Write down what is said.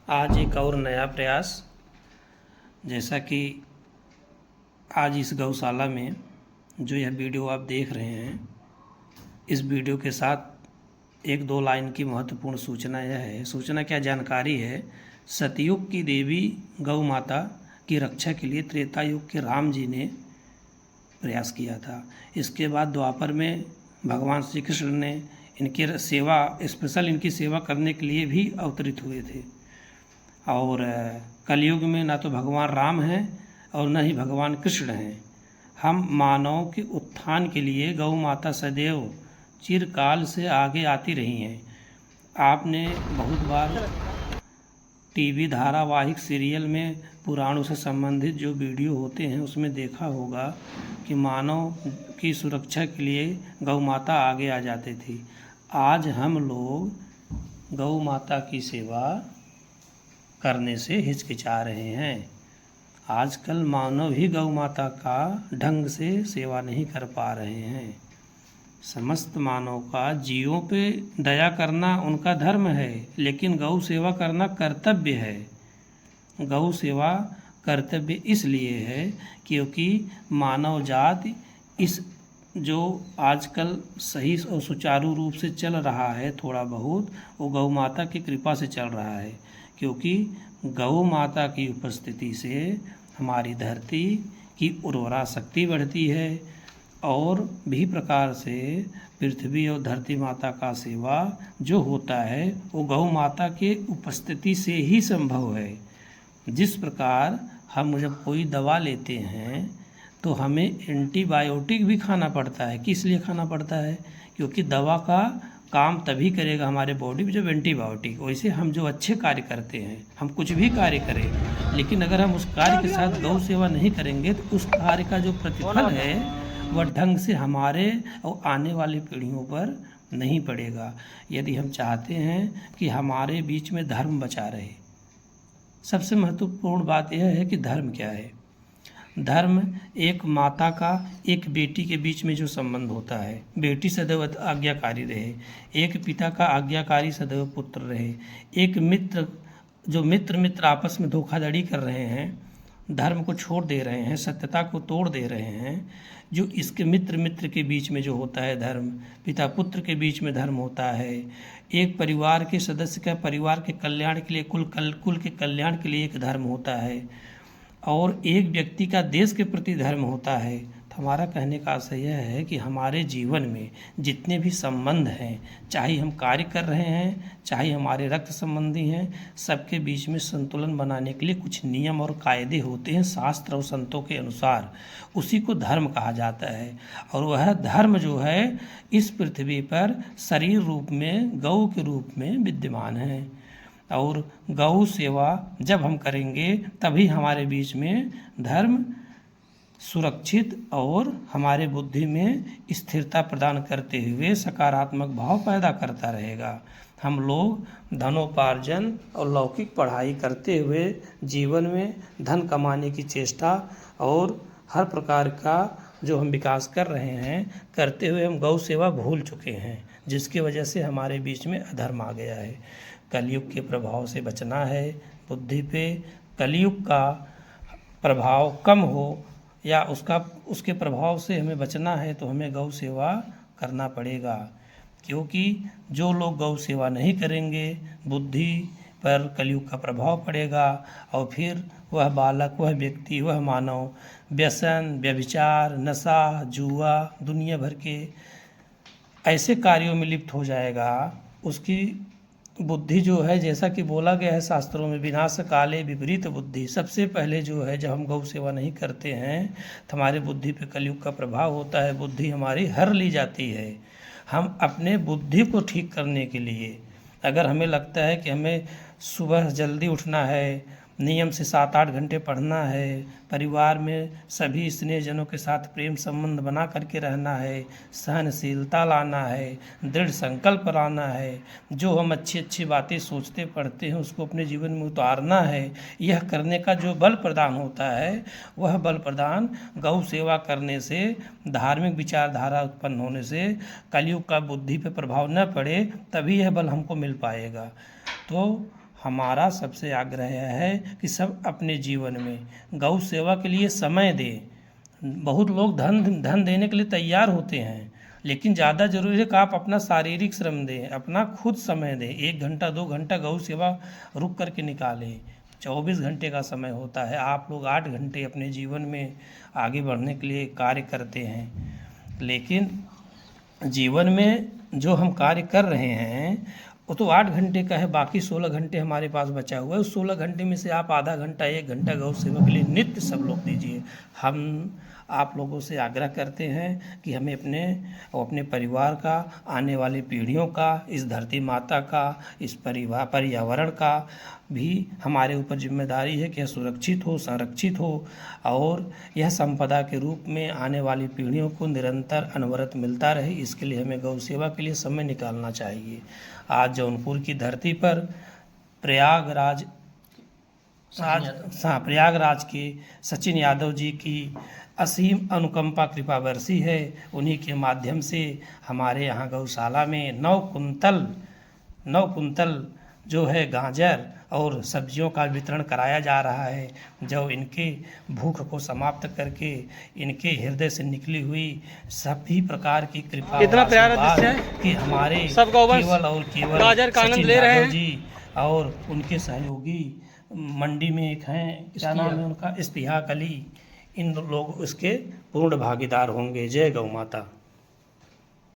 आज एक और नया प्रयास। जैसा कि आज इस गौशाला में जो यह वीडियो आप देख रहे हैं, इस वीडियो के साथ एक दो लाइन की महत्वपूर्ण सूचना यह है। सूचना क्या जानकारी है? सतयुग की देवी गौ माता की रक्षा के लिए त्रेता युग के राम जी ने प्रयास किया था। इसके बाद द्वापर में भगवान श्री कृष्ण ने इनकी सेवा करने के लिए भी अवतरित हुए थे। और कलयुग में ना तो भगवान राम हैं और न ही भगवान कृष्ण हैं। हम मानव के उत्थान के लिए गौ माता सदैव चिरकाल से आगे आती रही हैं। आपने बहुत बार टीवी धारावाहिक सीरियल में पुराणों से संबंधित जो वीडियो होते हैं उसमें देखा होगा कि मानव की सुरक्षा के लिए गौ माता आगे आ जाती थी। आज हम लोग गौ माता की सेवा करने से हिचकिचा रहे हैं। आजकल मानव ही गौ माता का ढंग से सेवा नहीं कर पा रहे हैं। समस्त मानव का जीवों पे दया करना उनका धर्म है, लेकिन गौ सेवा करना कर्तव्य है। गौ सेवा कर्तव्य इसलिए है क्योंकि मानव जाति इस जो आजकल सही और सुचारू रूप से चल रहा है थोड़ा बहुत, वो गौ माता की कृपा से चल रहा है। क्योंकि गौ माता की उपस्थिति से हमारी धरती की उर्वरा शक्ति बढ़ती है और भी प्रकार से पृथ्वी और धरती माता का सेवा जो होता है वो गौ माता के उपस्थिति से ही संभव है। जिस प्रकार हम जब कोई दवा लेते हैं तो हमें एंटीबायोटिक भी खाना पड़ता है। किस लिए खाना पड़ता है? क्योंकि दवा का काम तभी करेगा हमारे बॉडी में जब एंटीबायोटिक। वैसे हम जो अच्छे कार्य करते हैं, हम कुछ भी कार्य करें, लेकिन अगर हम उस कार्य के साथ गौ सेवा नहीं करेंगे तो उस कार्य का जो प्रतिफल है वह ढंग से हमारे और आने वाली पीढ़ियों पर नहीं पड़ेगा। यदि हम चाहते हैं कि हमारे बीच में धर्म बचा रहे, सबसे महत्वपूर्ण बात यह है कि धर्म क्या है। धर्म एक माता का एक बेटी के बीच में जो संबंध होता है, बेटी सदैव आज्ञाकारी रहे, एक पिता का आज्ञाकारी सदैव पुत्र रहे, एक मित्र जो मित्र आपस में धोखाधड़ी कर रहे हैं, धर्म को छोड़ दे रहे हैं, सत्यता को तोड़ दे रहे हैं, जो इसके मित्र के बीच में जो होता है धर्म, पिता पुत्र के बीच में धर्म होता है, एक परिवार के सदस्य का परिवार के कल्याण के लिए कुल के कल्याण के लिए एक धर्म होता है, और एक व्यक्ति का देश के प्रति धर्म होता है। तो हमारा कहने का आशय यह है कि हमारे जीवन में जितने भी संबंध हैं, चाहे हम कार्य कर रहे हैं, चाहे हमारे रक्त संबंधी हैं, सबके बीच में संतुलन बनाने के लिए कुछ नियम और कायदे होते हैं शास्त्र और संतों के अनुसार। उसी को धर्म कहा जाता है। और वह धर्म जो है इस पृथ्वी पर शरीर रूप में गौ के रूप में विद्यमान है। और गौ सेवा जब हम करेंगे तभी हमारे बीच में धर्म सुरक्षित और हमारे बुद्धि में स्थिरता प्रदान करते हुए सकारात्मक भाव पैदा करता रहेगा। हम लोग धनोपार्जन और लौकिक पढ़ाई करते हुए जीवन में धन कमाने की चेष्टा और हर प्रकार का जो हम विकास कर रहे हैं, करते हुए हम गौ सेवा भूल चुके हैं, जिसकी वजह से हमारे बीच में अधर्म आ गया है। कलयुग के प्रभाव से बचना है। बुद्धि पे कलयुग का प्रभाव कम हो या उसके प्रभाव से हमें बचना है तो हमें गौ सेवा करना पड़ेगा। क्योंकि जो लोग गौ सेवा नहीं करेंगे, बुद्धि पर कलयुग का प्रभाव पड़ेगा और फिर वह बालक, वह व्यक्ति, वह मानव व्यसन, व्यभिचार, नशा, जुआ, दुनिया भर के ऐसे कार्यों में लिप्त हो जाएगा। उसकी बुद्धि जो है, जैसा कि बोला गया है शास्त्रों में, विनाश काले विपरीत बुद्धि। सबसे पहले जो है जब हम गौ सेवा नहीं करते हैं तो हमारे बुद्धि पे कलयुग का प्रभाव होता है, बुद्धि हमारी हर ली जाती है। हम अपने बुद्धि को ठीक करने के लिए, अगर हमें लगता है कि हमें सुबह जल्दी उठना है, नियम से 7-8 घंटे पढ़ना है, परिवार में सभी स्नेहजनों के साथ प्रेम संबंध बना करके रहना है, सहनशीलता लाना है, दृढ़ संकल्प लाना है, जो हम अच्छी अच्छी बातें सोचते पढ़ते हैं उसको अपने जीवन में उतारना है, यह करने का जो बल प्रदान होता है वह बल प्रदान गौ सेवा करने से, धार्मिक विचारधारा उत्पन्न होने से, कलयुग का बुद्धि पर प्रभाव न पड़े, तभी यह बल हमको मिल पाएगा। तो हमारा सबसे आग्रह है कि सब अपने जीवन में गौ सेवा के लिए समय दें। बहुत लोग धन देने के लिए तैयार होते हैं, लेकिन ज़्यादा जरूरी है कि आप अपना शारीरिक श्रम दें, अपना खुद समय दें। 1 घंटा 2 घंटा गौ सेवा रुक करके निकालें। 24 घंटे का समय होता है। आप लोग 8 घंटे अपने जीवन में आगे बढ़ने के लिए कार्य करते हैं, लेकिन जीवन में जो हम कार्य कर रहे हैं वो तो 8 घंटे का है, बाकी 16 घंटे हमारे पास बचा हुआ है। उस 16 घंटे में से आप आधा घंटा 1 घंटा गौ सेवा के लिए नित्य सब लोग दीजिए। हम आप लोगों से आग्रह करते हैं कि हमें अपने परिवार का, आने वाली पीढ़ियों का, इस धरती माता का, इस पर्यावरण का भी हमारे ऊपर जिम्मेदारी है कि यह सुरक्षित हो, संरक्षित हो और यह संपदा के रूप में आने वाली पीढ़ियों को निरंतर अनवरत मिलता रहे। इसके लिए हमें गौ सेवा के लिए समय निकालना चाहिए। आज जौनपुर की धरती पर प्रयागराज के सचिन यादव जी की असीम अनुकंपा कृपा बरसी है। उन्हीं के माध्यम से हमारे यहाँ गौशाला में 9 कुंतल जो है गाजर और सब्जियों का वितरण कराया जा रहा है, जो इनके भूख को समाप्त करके इनके हृदय से निकली हुई सभी प्रकार की कृपा इतना प्यारा दृश्य है कि हमारे सब गौवंश केवल और केवल गाजर का आनंद ले रहे हैं जी और उनके सहयोगी मंडी में एक हैं, क्या नाम है उनका, इस्तिहाक अली, इन लोग उसके पूर्ण भागीदार होंगे। जय गौ माता।